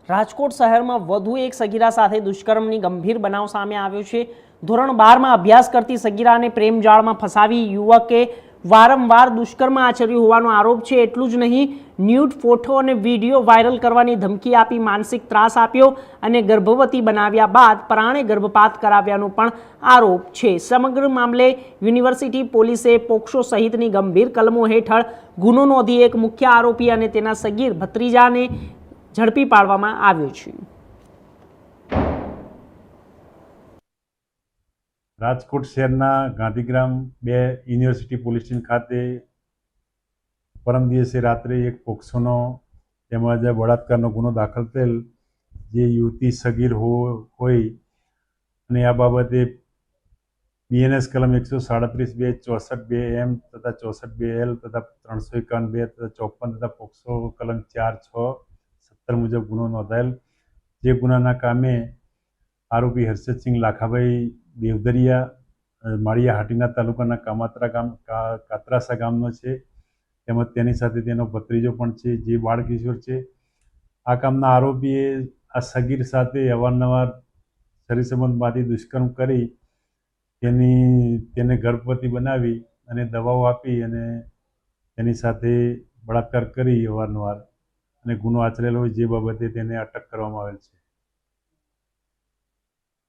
રાજકોટ શહેરમાં વધુ એક સગીરા સાથે દુષ્કર્મની ગંભીર બનાવ સામે આવ્યો છે। ધોરણ 12માં અભ્યાસ કરતી સગીરાને પ્રેમજાળમાં ફસાવી યુવકે વારંવાર દુષ્કર્મ આચર્યું હોવાનો આરોપ છે। એટલું જ નહીં, ન્યૂડ ફોટો અને વિડીયો વાયરલ કરવાની ધમકી આપી માનસિક ત્રાસ આપ્યો અને ગર્ભવતી બનાવ્યા બાદ પરાણે ગર્ભપાત કરાવ્યાનો પણ આરોપ છે। સમગ્ર મામલે યુનિવર્સિટી પોલીસે પોક્સો સહિતની ગંભીર કલમો હેઠળ ગુનો નોંધી એક મુખ્ય આરોપી અને તેના સગીર ભત્રીજાને ઝડપી પાડવામાં આવ્યો છે। રાજકોટ શહેરના ગાંધીગ્રામ 2 યુનિવર્સિટી પોલીસ સ્ટેશન ખાતે પરમ દિવસે રાત્રે એક પોક્સોનો તેમજ બળાત્કારનો ગુનો દાખલ થયેલ, જે યુવતી સગીર હોય અને આ બાબતે બીએનએસ કલમ 137(2), 64(2)M તથા 64(2)L તથા 351(2) તથા 54 તથા પોક્સો કલમ 4, 6, 17 મુજબ ગુનો નોંધાયેલ, જે ગુનાના કામે આરોપી હર્ષદસિંહ લાખાભાઈ દેવદરિયા માળિયા હાટીના તાલુકાના કાત્રાસા ગામનો છે, તેમજ તેની સાથે તેનો ભત્રીજો પણ છે, જે બાળકિશોર છે। આ કામના આરોપીએ આ સગીર સાથે અવારનવાર શરીર સંબંધમાંથી દુષ્કર્મ કરી તેને ગર્ભવતી બનાવી અને દવાઓ આપી અને તેની સાથે બળાત્કાર કરી અવારનવાર અને ગુનો આચરેલો હોય, જે બાબતે તેને અટક કરવામાં આવેલ છે।